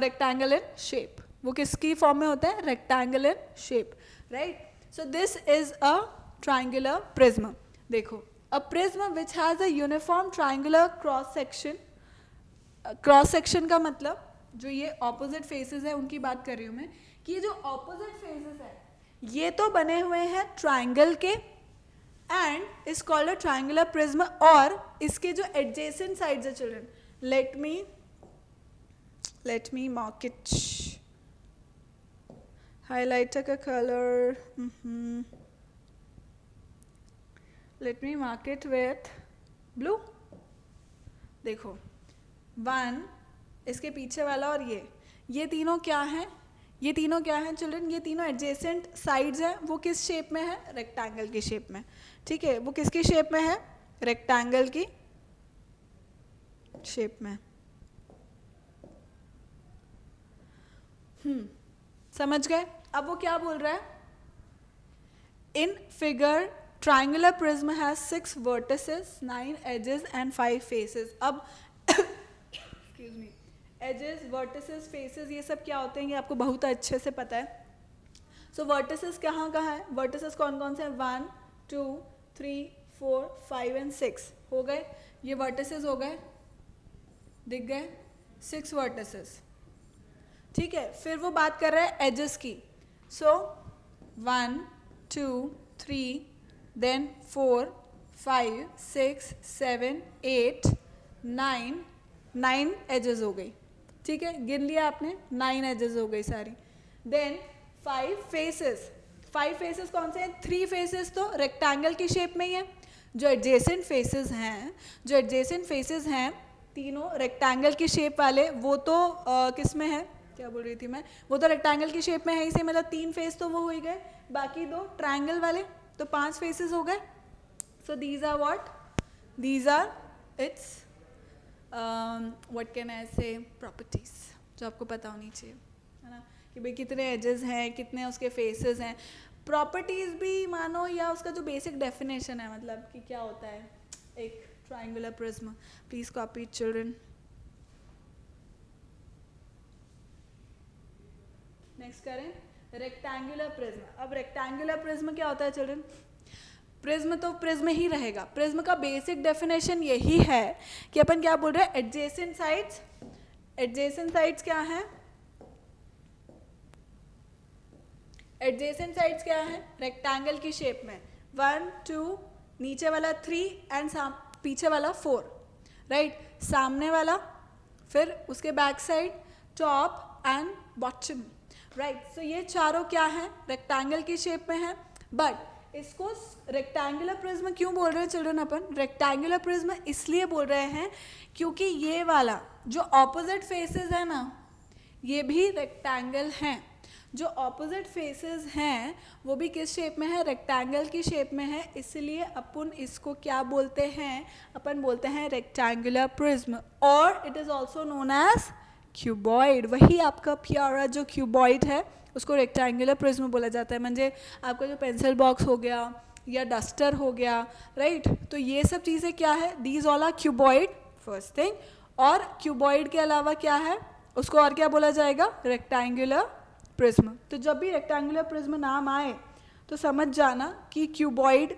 rectangle in shape. वो किसकी फॉर्म में होते हैं? Rectangle in shape, right. So this is a triangular prism. देखो, a prism which has a uniform triangular cross section का मतलब जो ये ऑपोजिट फेसेस है उनकी बात कर रही हूँ मैं, कि ये जो ऑपोजिट फेसेस है ये तो बने हुए हैं ट्राइंगल के, and is called a triangular prism. और इसके जो एडजेसेंट साइड्स है children, let me mark it. Highlighter का colour, let me mark it with blue. देखो, 1, इसके पीछे वाला, और ये तीनों क्या हैं? ये तीनों क्या हैं चिल्ड्रन? ये तीनों एडजेसेंट साइड्स हैं. वो किस शेप में है? रेक्टेंगल की शेप में. ठीक है, वो किसकी शेप में है? रेक्टेंगल की शेप में. समझ गए? अब वो क्या बोल रहा है? In figure triangular prism has 6 vertices, 9 edges and 5 faces. अब excuse me, edges, vertices, faces ये सब क्या होते हैं, ये आपको बहुत अच्छे से पता है. So vertices कहाँ कहाँ है, vertices कौन कौन से हैं, 1 2 3 4 5 and 6 हो गए, ये vertices हो गए, दिख गए 6 vertices. ठीक है, फिर वो बात कर रहा है एजेस की. सो 1 2 3 देन 4 5 6 7 8 9 एजेस हो गई. ठीक है, गिन लिया आपने, 9 एजेस हो गई सारी. Then 5 faces. 5 फेसेस कौन से हैं, 3 फेसेस तो रेक्टेंगल की शेप में ही है. जो एडजेसेंट फेसेस हैं तीनों रेक्टेंगल की शेप वाले, वो तो किस में है, क्या बोल रही थी मैं, वो तो रेक्टेंगल की शेप में है ही से, मतलब 3 फेस तो वो हो ही गए. बाकी 2 ट्रायंगल वाले, तो 5 फेसेस हो गए. So these are what, these are its what can I say properties जो आपको पता होनी चाहिए, है ना, कि भाई कितने एजेस हैं, कितने उसके फेसेस हैं. प्रॉपर्टीज भी मानो या उसका जो बेसिक डेफिनेशन है, मतलब कि क्या होता है एक triangular prism. Please copy children. Next करें रेक्टेंगुलर प्रिज्म. अब रेक्टेंगुलर प्रिज्म क्या होता है चिल्ड्रन, प्रिज्म तो प्रिज्म ही रहेगा. प्रिज्म का बेसिक डेफिनेशन यही है कि अपन क्या बोल रहे हैं, एडजेसेंट साइड्स. एडजेसेंट साइड्स क्या है, एडजेसेंट साइड्स क्या है, रेक्टेंगल की शेप में 1 2, नीचे वाला 3 एंड पीछे वाला 4, राइट. सामने वाला, फिर उसके back side, top and bottom, right. So ये चारों क्या है, रेक्टेंगल की शेप में है. बट इसको रेक्टेंगुलर प्रिज्म क्यों बोल रहे हैं चिल्ड्रन, अपन रेक्टेंगुलर प्रिज्म इसलिए बोल रहे हैं क्योंकि ये वाला जो ऑपोजिट फेसेस है ना, ये भी रेक्टेंगल हैं. जो ऑपोजिट फेसेस हैं वो भी किस शेप में है, रेक्टेंगल की शेप में है. इसलिए अपन इसको क्या बोलते हैं, अपन बोलते हैं रेक्टेंगुलर प्रिज्म. और it is also known as cuboid. वही आपका प्यारा जो क्यूबॉइड है उसको रेक्टेंगुलर प्रिज्म बोला जाता है. म्हणजे आपका जो पेंसिल बॉक्स हो गया या डस्टर हो गया, राइट. तो ये सब चीज़ें क्या है, these all are cuboid first thing. और क्यूबॉइड के अलावा क्या है, उसको और क्या बोला जाएगा, रेक्टेंगुलर प्रिज्म. तो जब भी रेक्टेंगुलर प्रिज्म नाम आए तो समझ जाना कि क्यूबॉइड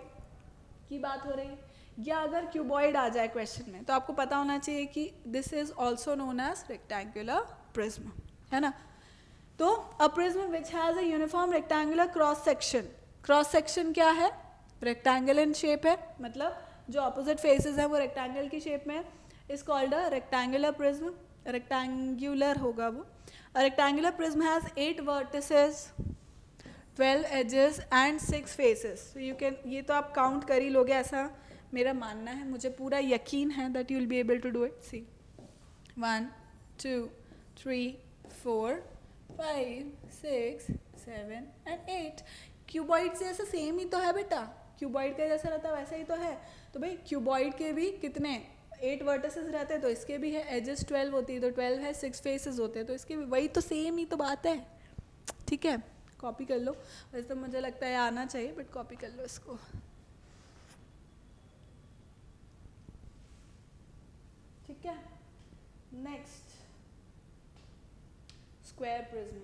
की बात हो रही है. या अगर क्यूबॉइड आ जाए क्वेश्चन में तो आपको पता होना चाहिए कि this is also known as rectangular prism, है ना. तो a prism which has a uniform rectangular cross section. Cross section क्या है, रेक्टेंगल इन शेप है, मतलब जो ऑपोजिट फेसेस हैं वो रेक्टेंगल की शेप में है. Is called a rectangular prism. Rectangular होगा वो. A rectangular prism has 8 vertices, 12 edges and 6 faces. So you can, ये तो आप काउंट कर ही लोगे ऐसा मेरा मानना है, मुझे पूरा यकीन है that you will be able to do it. See, 1 2 3 4 5 6 7 and 8. Cuboid से ऐसा सेम ही तो है बेटा, क्यूबॉइड का जैसा रहता है वैसा ही तो है. तो भाई क्यूबॉइड के भी कितने 8 वर्टिसेस रहते हैं, तो इसके भी है. एजेस 12 होती है तो 12 है, 6 फेसेस होते हैं तो इसके भी वही तो सेम ही तो बात है. ठीक है, कॉपी कर लो. वैसे तो मुझे लगता है आना चाहिए बट कॉपी कर लो इसको. ठीक है, नेक्स्ट स्क्वायर प्रिज्म.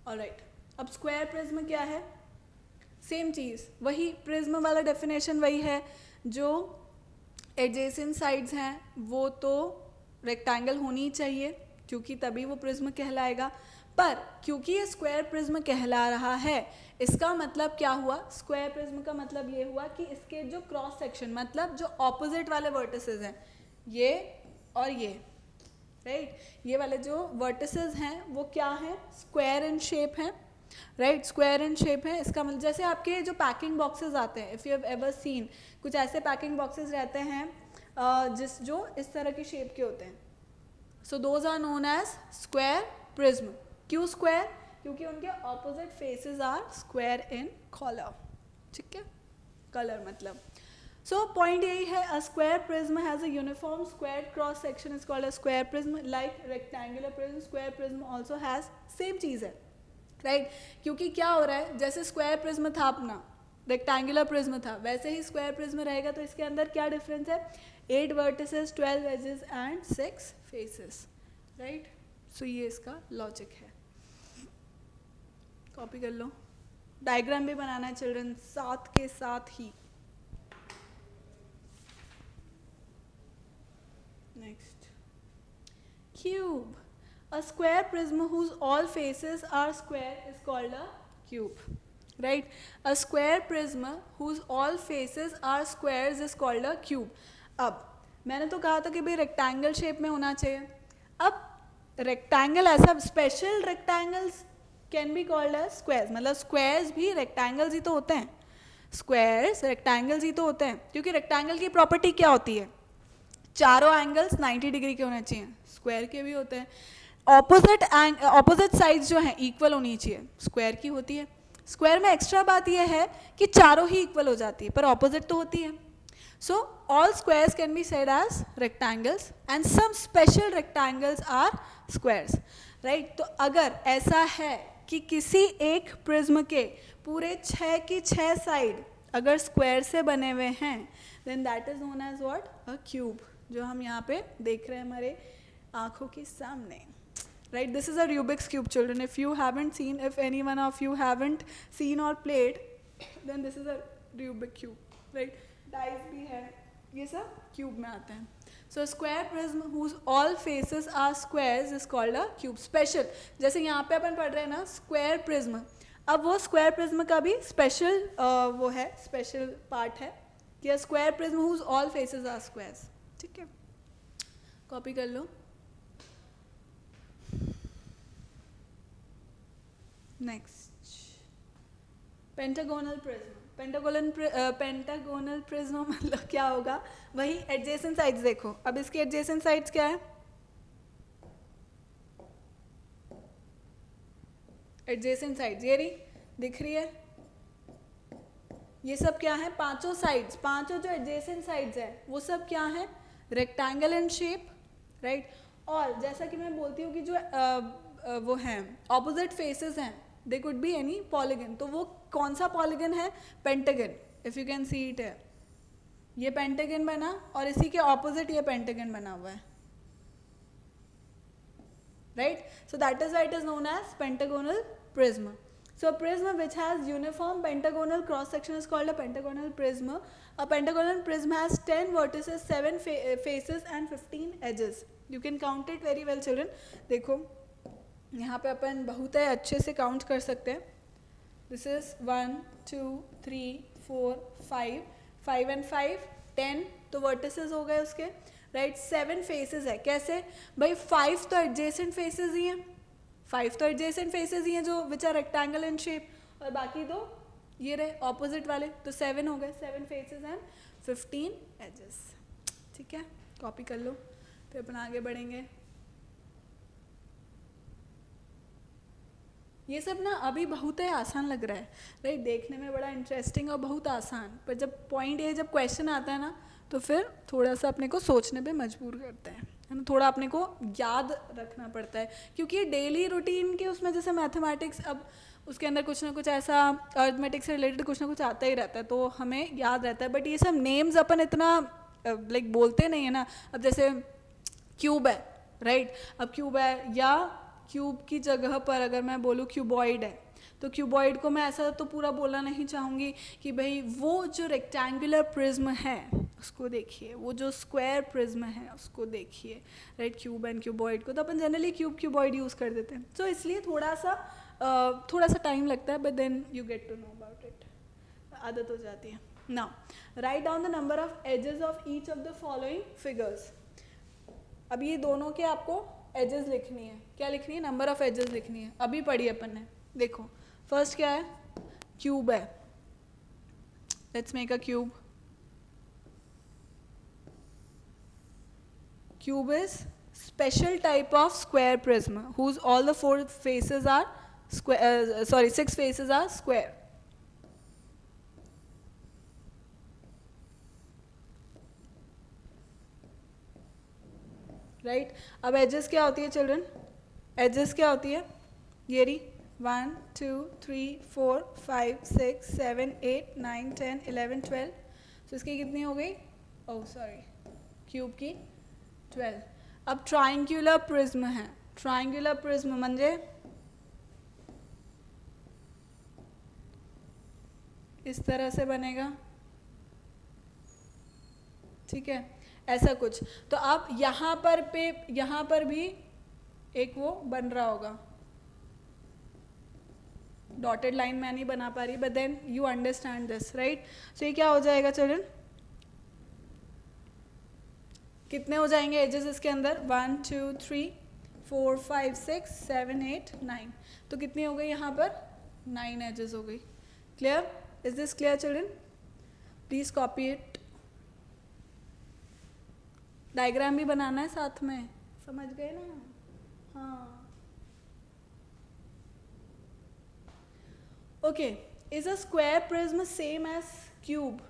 ऑलराइट, अब स्क्वायर प्रिज्म क्या है, सेम चीज़ वही, प्रिज्म वाला डेफिनेशन वही है. जो एडजेसेंट साइड्स हैं वो तो रेक्टेंगल होनी ही चाहिए क्योंकि तभी वो प्रिज्म कहलाएगा. पर क्योंकि ये स्क्वायर प्रिज्म कहला रहा है, इसका मतलब क्या हुआ, स्क्वायर प्रिज्म का मतलब ये हुआ कि इसके जो क्रॉस सेक्शन, मतलब जो ऑपोजिट वाले वर्टिसेस हैं ये और ये, राइट, ये वाले जो वर्टिसेस हैं वो क्या हैं, स्क्वायर इन शेप हैं, राइट. स्क्वायर इन शेप है. इसका मतलब जैसे आपके जो पैकिंग बॉक्सेस आते हैं, if you have ever seen, कुछ ऐसे पैकिंग बॉक्सेस रहते हैं जो इस तरह की शेप के होते हैं. So those are known as square prism. क्यों स्क्वायर, क्योंकि उनके opposite faces are square in colour. ठीक है, कलर मतलब सो पॉइंट यही है, a square prism has a uniform square cross section is called a square prism, like rectangular prism square prism also has same चीज़ है, right क्योंकि क्या हो रहा है, जैसे स्क्वायर प्रिज्म था अपना, रेक्टेंगुलर प्रिज्म था, वैसे ही स्क्वायर प्रिज्म रहेगा, तो इसके अंदर क्या डिफरेंस है, 8 vertices 12 edges and 6 faces, right. So ये इसका लॉजिक है, कॉपी कर लो। डायग्राम भी बनाना है चिल्ड्रन साथ के साथ ही। Next, cube, a square prism whose all faces are square is called a cube, right? A square prism whose all faces are squares is called a cube. अब मैंने तो कहा था कि भाई रेक्टेंगल शेप में होना चाहिए, अब रेक्टेंगल ऐसा special rectangles can be called as squares, मतलब स्क्वायर्स भी रेक्टेंगल्स ही तो होते हैं, स्क्वायर्स रेक्टेंगल्स ही तो होते हैं, क्योंकि रेक्टेंगल की प्रॉपर्टी क्या होती है, चारों एंगल्स 90 डिग्री के होने चाहिए, स्क्वायर के भी होते हैं, ऑपोजिट साइड्स जो हैं इक्वल होनी चाहिए, स्क्वायर की होती है, स्क्वायर में एक्स्ट्रा बात यह है कि चारों ही इक्वल हो जाती है, पर ऑपोजिट तो होती है। So all squares can be said as rectangles and some special rectangles are squares, right. तो अगर ऐसा है कि किसी एक प्रिज्म के पूरे 6 की 6 साइड अगर स्क्वायर से बने हुए हैं, then that is known as what, a cube, जो हम यहाँ पे देख रहे हैं हमारे आंखों के सामने, right? This is a Rubik's cube, children. If you haven't seen, if any one of you haven't seen or played, then this is a Rubik's cube, right? Dice भी है, ये सब cube में आते हैं. So square prism whose all faces are squares is called a cube. Special, जैसे यहाँ पे अपन पढ़ रहे हैं ना square prism, अब वो square prism का भी special वो है, special part है कि a square prism whose all faces are squares. ठीक है, कॉपी कर लो. Next, pentagonal prism. Pentagonal prism मतलब क्या होगा, वही एडजेसेंट साइड्स देखो. अब इसके एडजेसेंट साइड्स क्या है, एडजेसेंट साइड्स ये रही दिख रही है, ये सब क्या है, पांचों साइड्स, पांचों जो एडजेसेंट साइड्स है वो सब क्या है, रेक्टेंगल इन शेप, राइट. और जैसा कि मैं बोलती हूँ कि जो वो हैं ऑपोजिट फेसेस हैं, they could be any polygon, तो वो कौन सा पॉलीगन है, pentagon. If you can see it है, ये पेंटागन बना और इसी के ऑपोजिट ये पेंटागन बना हुआ है, right. So that is why it is known as pentagonal prism. So a prism which has uniform pentagonal cross section is called a pentagonal prism. A pentagonal prism has 10 vertices, 7 faces and 15 edges. You can count it very well, children. देखो यहाँ पे अपन बहुत है अच्छे से count कर सकते हैं. This is 1 2 3 4 5, 5 and 5 10, तो vertices हो गए उसके, राइट. 7 faces है, कैसे भाई, 5 तो adjacent faces ही हैं, 5 तो एडजेसेंट फेसेस ही हैं जो which are rectangle in shape, और बाकी दो ये रहे ऑपोजिट वाले, तो 7 हो गए, 7 फेसेस एंड 15 एजेस. ठीक है, कॉपी कर लो, फिर अपन आगे बढ़ेंगे. ये सब ना अभी बहुत ही आसान लग रहा है, राइट, देखने में बड़ा इंटरेस्टिंग और बहुत आसान, पर जब पॉइंट ये जब क्वेश्चन आता है ना, तो फिर थोड़ा सा अपने को सोचने पे मजबूर करता है ना, थोड़ा अपने को याद रखना पड़ता है, क्योंकि ये डेली रूटीन के उसमें जैसे मैथमेटिक्स, अब उसके अंदर कुछ ना कुछ ऐसा अर्थमेटिक्स से रिलेटेड कुछ ना कुछ आता ही रहता है, तो हमें याद रहता है. बट ये सब नेम्स अपन इतना लाइक बोलते नहीं है ना. अब जैसे क्यूब है, राइट, अब क्यूब है, या क्यूब की जगह पर अगर मैं बोलूँ क्यूबॉइड है, तो क्यूबॉइड को मैं ऐसा तो पूरा बोलना नहीं चाहूँगी कि भाई वो जो रेक्टेंगुलर प्रिज्म है उसको देखिए, वो जो स्क्वायर प्रिज्म है उसको देखिए, राइट. क्यूब एंड क्यूबॉइड को तो अपन जनरली क्यूब क्यूबॉइड यूज़ कर देते हैं, तो इसलिए थोड़ा सा टाइम लगता है, but then you get to know about it, आदत हो जाती है. Now write down the number of edges of each of the following figures. अब ये दोनों के आपको एजेस लिखनी है, क्या लिखनी है, नंबर ऑफ एजेस लिखनी है. अभी पढ़ी अपन ने, देखो फर्स्ट क्या है, क्यूब है. Let's make a cube. Cube is special type of square prism whose all the 4 faces are square, 6 faces are square. Right. अब एजेस क्या होती है चिल्ड्रन? एजेस क्या होती है? ये रही 1 2 3 4 5 6 7 8 9 10 11 12. तो इसकी कितनी हो गई? ओह सॉरी, क्यूब की 12. अब ट्राइंगुलर प्रिज्म है. ट्राइंगुलर प्रिज्म म्हणजे इस तरह से बनेगा, ठीक है, ऐसा कुछ. तो आप यहाँ पर भी एक वो बन रहा होगा. डॉटेड लाइन मैं नहीं बना पा रही, but then you understand this, right. So ये क्या हो जाएगा चिल्ड्रन? कितने हो जाएंगे एजेस इसके अंदर? 1 2 3 4 5 6 7 8 9. तो कितनी हो गई यहाँ पर? 9 एजेस हो गई. Clear? Is this clear children? Please copy it. Diagram भी बनाना है साथ में, समझ गए ना? हाँ. Okay, is a square prism same as cube?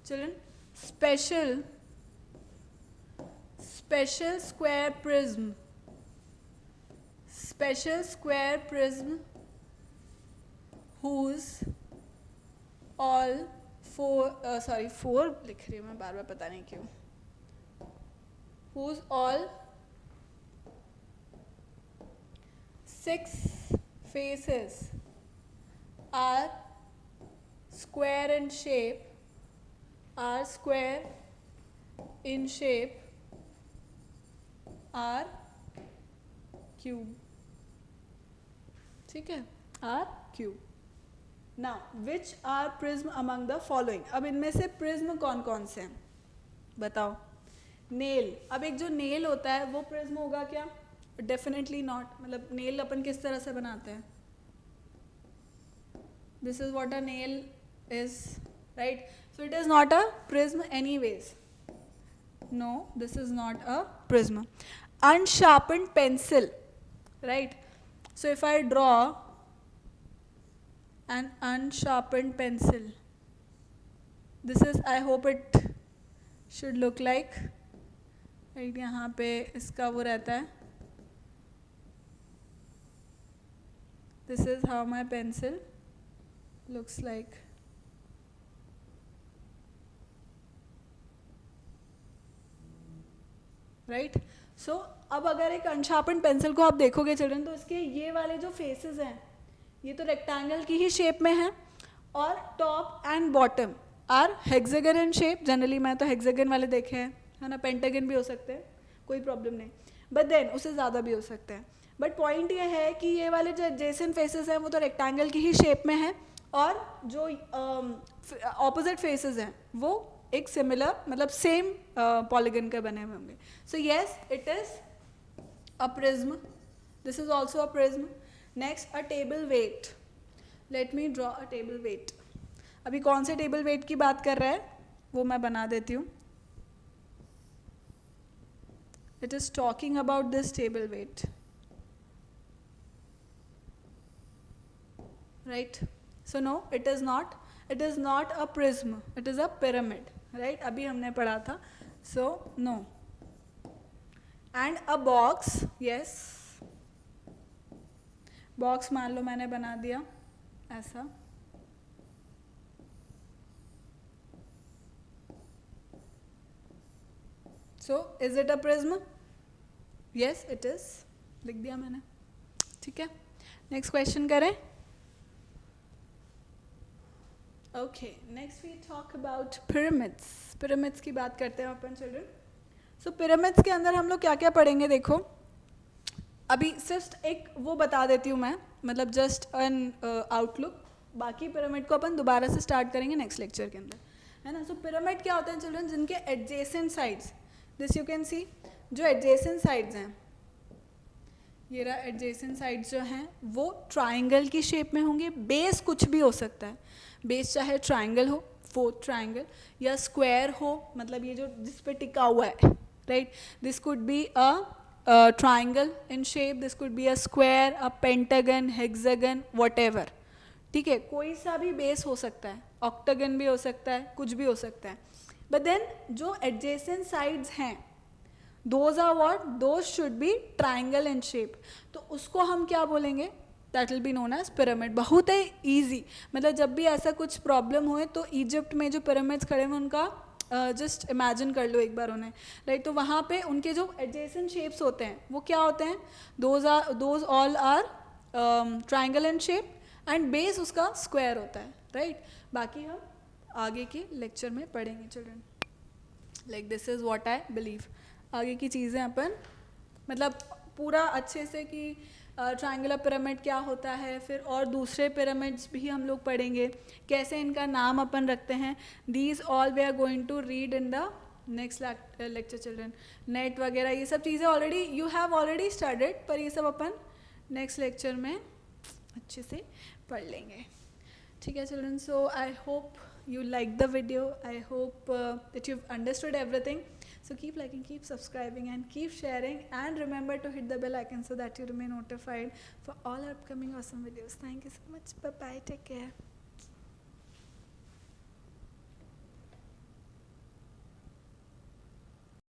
Children, special square prism. Special square prism whose all four लिख रही हूँ मैं बार बार, पता नहीं क्यों. Whose all 6 faces are square in shape, are cube. ठीक है, are cube. Now which are prism among the following? अब इनमें से प्रिज्म कौन कौन से हैं बताओ. नेल. अब एक जो नेल होता है वो प्रिज्म होगा क्या? Definitely not. मतलब नेल अपन किस तरह से बनाते हैं? This is what a nail is, right. So it is not a prism anyways. No, this is not a prism. Unsharpened pencil, right. So if I draw an unsharpened pencil, this is, I hope it should look like, right. यहाँ पे इसका वो रहता है. This is how my pencil looks like. Right? So अब अगर एक अनशार्पन्ड pencil को आप देखोगे चिल्ड्रन, तो इसके ये वाले जो फेसेस हैं ये तो रेक्टेंगल की ही शेप में है, और top and bottom are hexagon in shape. Generally मैं तो हेक्सागन वाले देखे हैं, है ना. पेंटागन भी हो सकते हैं, कोई प्रॉब्लम नहीं, बट देन उससे ज़्यादा भी हो सकते हैं. बट पॉइंट ये है कि ये वाले जो एडजेसेंट फेसेस हैं वो तो रेक्टेंगल की ही शेप में है, और जो ऑपोजिट फेसेस हैं वो एक सिमिलर, मतलब सेम पॉलीगन के बने हुए होंगे. So yes, it is a prism. This is also a prism. Next, a table weight. Let me draw a table weight. अभी कौन से टेबल वेट की बात कर रहा है वो मैं बना देती हूँ. It is talking about this table weight, right. So no, it is not a prism, it is a pyramid, right. अभी हमने पढ़ा था. So no. And a box, yes, box मान लो मैंने बना दिया ऐसा. So is it a prism? Yes it is. लिख दिया मैंने, ठीक है. नेक्स्ट क्वेश्चन करें. Okay, next we talk about pyramids. Pyramids की बात करते हैं अपन चिल्ड्रन. सो पिरामिड्स के अंदर हम लोग क्या क्या पढ़ेंगे देखो. अभी सिर्फ एक वो बता देती हूँ मैं, मतलब जस्ट एन आउटलुक. बाकी पिरामिड को अपन दोबारा से स्टार्ट करेंगे नेक्स्ट लेक्चर के अंदर, है ना. सो पिरामिड क्या होते हैं चिल्ड्रन? जिनके adjacent sides, this you can सी, जो एडजेसेंट साइड्स हैं, ये रहा एडजेसेंट साइड्स जो हैं वो ट्राइंगल की शेप में होंगे. बेस कुछ भी हो सकता है. बेस चाहे ट्राइंगल हो, फोर्थ ट्राइंगल, या स्क्वायर हो, मतलब ये जो जिस पे टिका हुआ है, right. This could be a triangle in shape, this could be a square, a pentagon, hexagon, whatever. ठीक है, कोई सा भी बेस हो सकता है. ऑक्टागन भी हो सकता है, कुछ भी हो सकता है. बट देन जो एडजेसेंट साइड्स हैं those are what, those should be triangle in shape, तो उसको हम क्या बोलेंगे, that will be known as pyramid. बहुत ही ईजी, मतलब जब भी ऐसा कुछ प्रॉब्लम होए तो इजिप्ट में जो पिरामिड्स खड़े हुए उनका जस्ट इमेजिन कर लो एक बार उन्हें, राइट. तो वहाँ पे उनके जो एडजेसेंट शेप्स होते हैं वो क्या होते हैं, those all are triangle in shape and base उसका स्क्वायर होता है, राइट. बाकी हम आगे के लेक्चर में पढ़ेंगे children. Like this is what I believe. आगे की चीज़ें अपन मतलब पूरा अच्छे से कि ट्रायंगुलर पिरामिड क्या होता है, फिर और दूसरे पिरामिड्स भी हम लोग पढ़ेंगे, कैसे इनका नाम अपन रखते हैं. These all we are going to read in the next lecture children. Net वगैरह ये सब चीज़ें already you have already studied, पर ये सब अपन नेक्स्ट लेक्चर में अच्छे से पढ़ लेंगे. ठीक है children. So I hope you like the video. I hope that you've understood everything. So keep liking, keep subscribing and keep sharing, and remember to hit the bell icon so that you remain notified for all our upcoming awesome videos. Thank you so much. Bye bye. Take care.